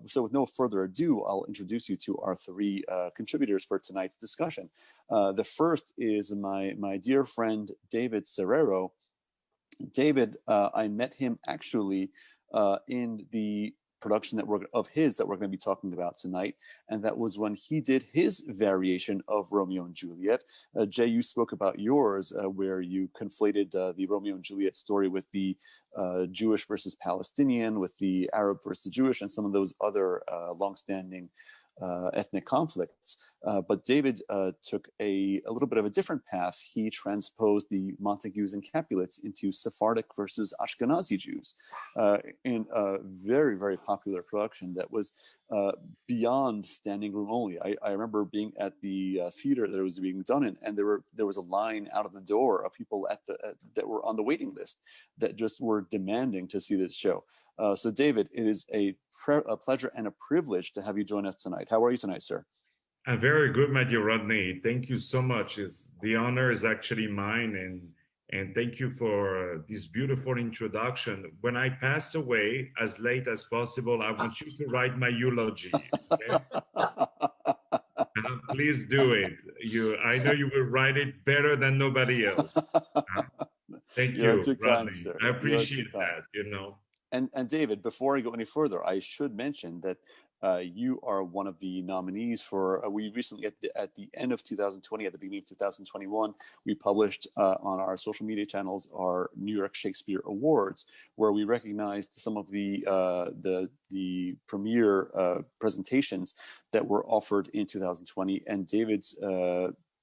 So with no further ado, I'll introduce you to our three contributors for tonight's discussion. The first is my dear friend, David Cerrero. David, I met him actually in the production that we're going to be talking about tonight, and that was when he did his variation of Romeo and Juliet. Jay, you spoke about yours, where you conflated the Romeo and Juliet story with the Jewish versus Palestinian, with the Arab versus Jewish, and some of those other longstanding ethnic conflicts. But David took a little bit of a different path. He transposed the Montagues and Capulets into Sephardic versus Ashkenazi Jews in a very, very popular production that was beyond standing room only. I remember being at the theater that it was being done in, and there was a line out of the door of people that were on the waiting list that just were demanding to see this show. So, David, it is a pleasure and a privilege to have you join us tonight. How are you tonight, sir? I'm very good, my dear Rodney. Thank you so much. The honor is actually mine, and thank you for this beautiful introduction. When I pass away, as late as possible, I want you to write my eulogy. Okay? Please do it. I know you will write it better than nobody else. Thank You're you, too Rodney. kind, sir. I appreciate that. And David, before I go any further, I should mention that you are one of the nominees for, we recently, at the end of 2020, at the beginning of 2021, we published on our social media channels our New York Shakespeare Awards, where we recognized some of the premier presentations that were offered in 2020, and David's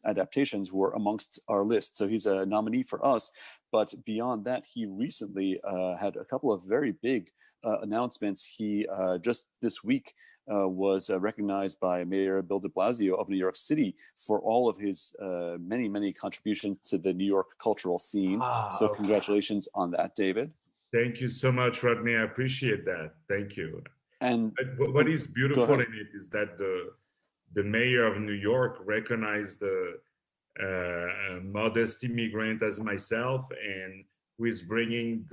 adaptations were amongst our list. So he's a nominee for us. But beyond that, he recently had a couple of very big announcements. He just this week was recognized by Mayor Bill de Blasio of New York City for all of his many, many contributions to the New York cultural scene. So congratulations on that, David. Thank you so much, Rodney. I appreciate that. Thank you. And what is beautiful in it is that the mayor of New York recognized the modest immigrant as myself, and who is bringing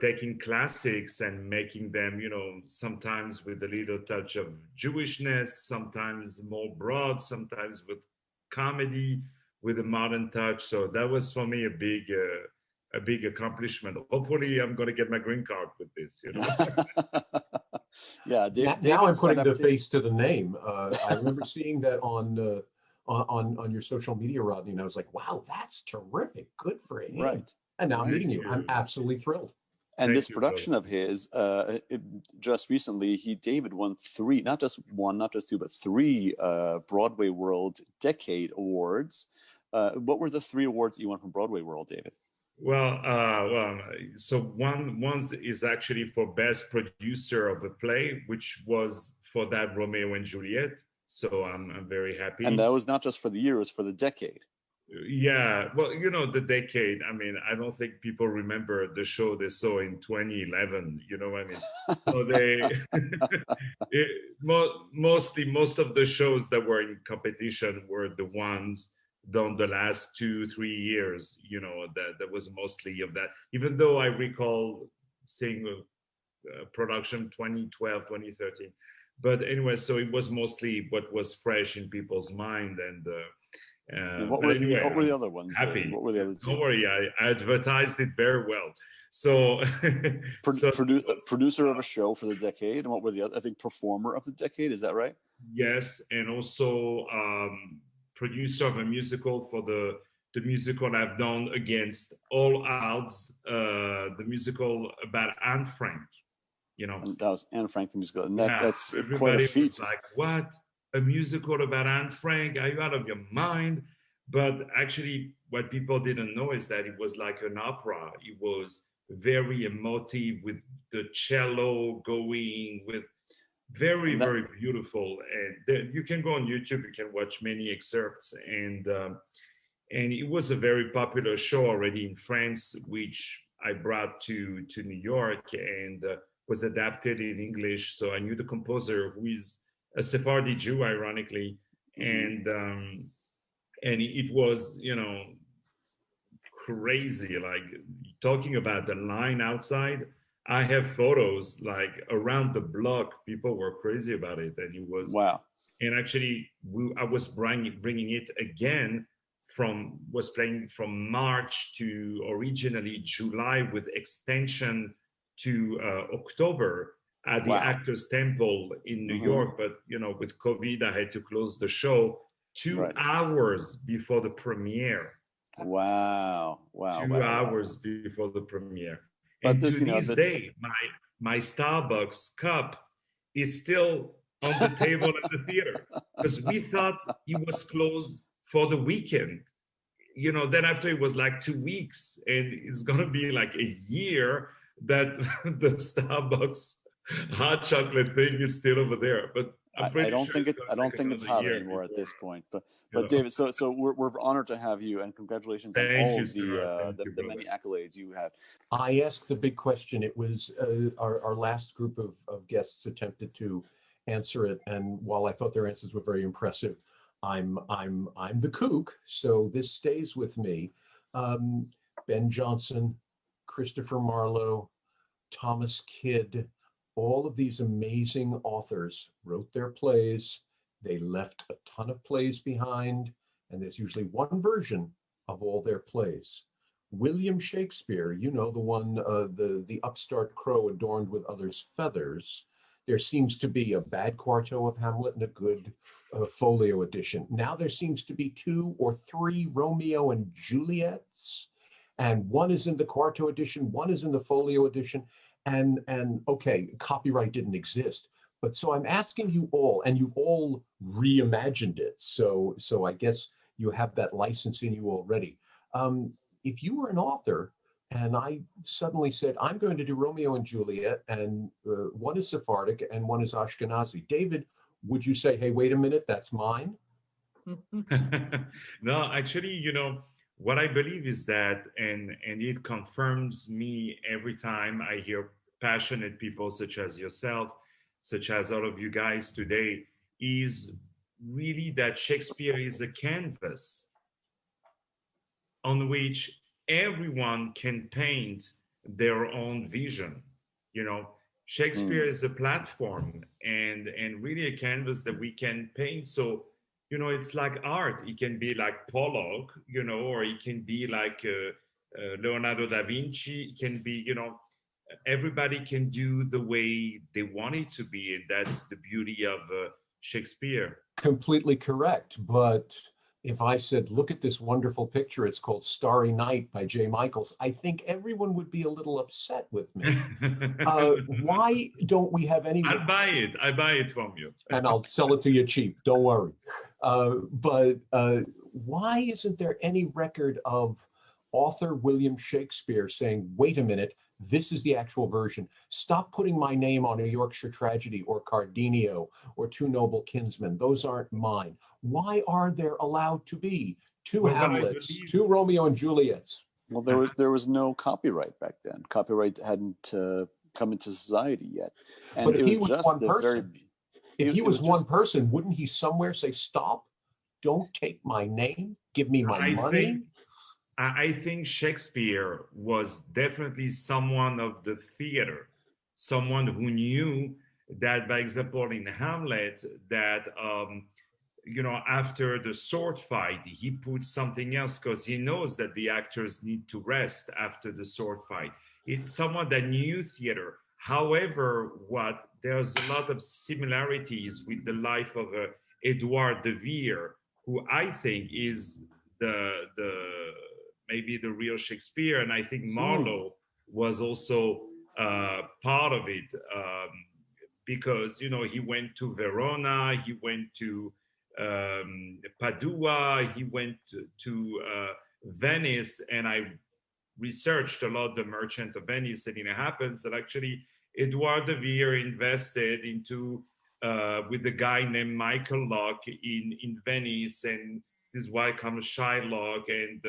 taking classics and making them, sometimes with a little touch of Jewishness, sometimes more broad, sometimes with comedy, with a modern touch. So that was for me a big accomplishment. Hopefully, I'm going to get my green card with this. Yeah. Now I'm putting the face to the name. I remember seeing that on your social media, Rodney, and I was like, wow, that's terrific. Good for him. Right. And now I'm meeting you. I'm absolutely thrilled. And this production of his, just recently, David won three, not just one, not just two, but three Broadway World Decade Awards. What were the three awards that you won from Broadway World, David? Well, so one is actually for best producer of a play, which was for that Romeo and Juliet. So I'm very happy. And that was not just for the year; it was for the decade. Yeah, well, the decade. I mean, I don't think people remember the show they saw in 2011. You know what I mean? So most of the shows that were in competition were the ones done the last 2-3 years. That was mostly of that. Even though I recall seeing production 2012, 2013. But anyway, so it was mostly what was fresh in people's mind. And what were the other ones? Happy. What were the other two? Don't worry, I advertised it very well. So, producer of a show for the decade, and what were the other? I think performer of the decade. Is that right? Yes, and also producer of a musical for the musical I've done against all odds. The musical about Anne Frank. And that was Anne Frank the musical, and that's quite a feat. Was like, what? A musical about Anne Frank? Are you out of your mind? But actually, what people didn't know is that it was like an opera. It was very emotive, with the cello going, with very, very beautiful. And you can go on YouTube, you can watch many excerpts. And it was a very popular show already in France, which I brought to New York, and was adapted in English. So I knew the composer, who is a Sephardi Jew, ironically, and it was, crazy. Like, talking about the line outside, I have photos like around the block. People were crazy about it, and it was. Wow. And actually, I was bringing it again was playing from March to originally July with extension to October at the Wow. Actors Temple in New York. But with COVID, I had to close the show 2 hours before the premiere. Wow. Wow. 2 hours before the premiere. But And this, to this day, my Starbucks cup is still on the table at the theater because we thought it was closed for the weekend. Then after it was like 2 weeks, and it's gonna be like a year that the Starbucks hot chocolate thing is still over there. But I don't think it's hot anymore at this point. But David, so we're honored to have you, and congratulations on all of the many accolades you had. I asked the big question. It was our last group of guests attempted to answer it, and while I thought their answers were very impressive, I'm the kook, so this stays with me. Ben Jonson, Christopher Marlowe, Thomas Kidd, all of these amazing authors wrote their plays. They left a ton of plays behind, and there's usually one version of all their plays. William Shakespeare, the one, the upstart crow adorned with others' feathers. There seems to be a bad quarto of Hamlet and a good folio edition. Now there seems to be 2 or 3 Romeo and Juliets, and one is in the quarto edition, one is in the folio edition. And okay, copyright didn't exist, but so I'm asking you all, and you've all reimagined it. So I guess you have that license in you already. If you were an author, and I suddenly said, I'm going to do Romeo and Juliet, and one is Sephardic and one is Ashkenazi. David, would you say, hey, wait a minute, that's mine? No, actually, what I believe is that, and it confirms me every time I hear passionate people such as yourself, such as all of you guys today, is really that Shakespeare is a canvas on which everyone can paint their own vision. Shakespeare is a platform and really a canvas that we can paint. So it's like art. It can be like Pollock, or it can be like Leonardo da Vinci. It can be, everybody can do the way they want it to be. And that's the beauty of Shakespeare. Completely correct. But if I said, look at this wonderful picture, it's called Starry Night by J. Michaels, I think everyone would be a little upset with me. Why don't we have any... I'll buy it from you. And I'll sell it to you cheap, don't worry. But why isn't there any record of author William Shakespeare saying, wait a minute, this is the actual version. Stop putting my name on a Yorkshire Tragedy or Cardenio or Two Noble Kinsmen. Those aren't mine. Why are there allowed to be 2 Hamlets, 2 Romeo and Juliets? Well, there was no copyright back then. Copyright hadn't come into society yet. And but if he was one person, if he was one person, wouldn't he somewhere say, stop, don't take my name, give me my money? I think Shakespeare was definitely someone of the theater, someone who knew that, by example, in Hamlet, that, after the sword fight, he put something else because he knows that the actors need to rest after the sword fight. It's someone that knew theater. However, there's a lot of similarities with the life of Edouard de Vere, who I think is maybe the real Shakespeare. And I think Marlowe was also part of it because, he went to Verona, he went to Padua, he went to Venice, and I researched a lot the Merchant of Venice, and it happens that actually Edouard de Vere invested into with the guy named Michael Locke in Venice, and this is why comes Shylock and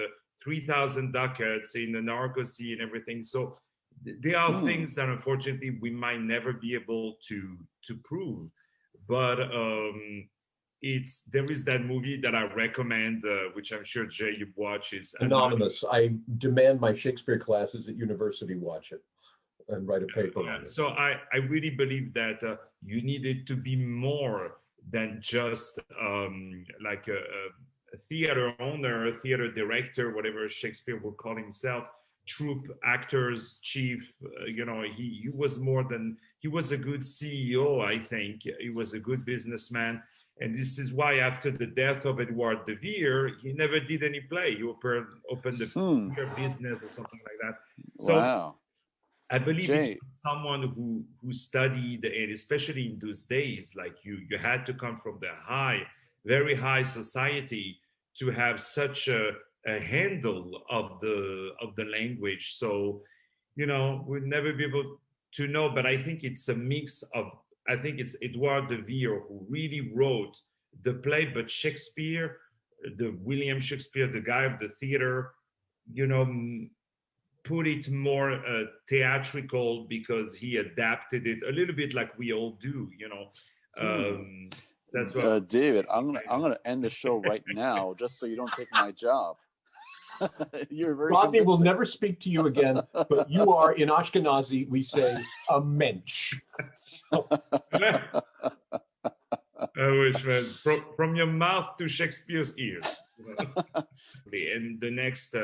3,000 ducats in the Narcosi and everything. So there are things that unfortunately we might never be able to prove. But there is that movie that I recommend, which I'm sure Jay you watch, is Anonymous. I demand my Shakespeare classes at university watch it. and write a paper on it. So I really believe that you needed to be more than just like a theater owner, a theater director, whatever Shakespeare would call himself, troupe actors chief. He was more than, he was a good CEO. I think he was a good businessman. And this is why after the death of Edward de Vere, he never did any play. He opened a theater business or something like that. So wow. I believe Jay. it was someone who studied, and especially in those days, like you had to come from the very high society to have such a handle of the language. So, we'll never be able to know, but I think it's a mix of, I think it's Edward de Vere who really wrote the play, but Shakespeare, the William Shakespeare, the guy of the theater, put it more theatrical because he adapted it a little bit like we all do, That's what David, I'm gonna end the show right now just so you don't take my job. You're very Rodney will convincing. never speak to you again, but you are, in Ashkenazi, we say, a mensch. So. I wish, man, from your mouth to Shakespeare's ears. And the next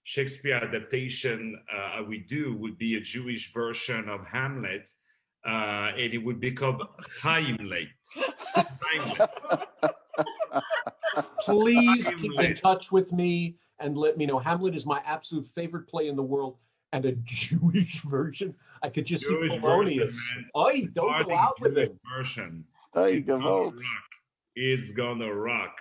Shakespeare adaptation we do would be a Jewish version of Hamlet, and it would be called Heimlet. Please keep in touch with me and let me know. Hamlet is my absolute favorite play in the world, and a Jewish version. I could just Jewish see Polonius. version, Don't go out with it. Version. It's It's gonna rock.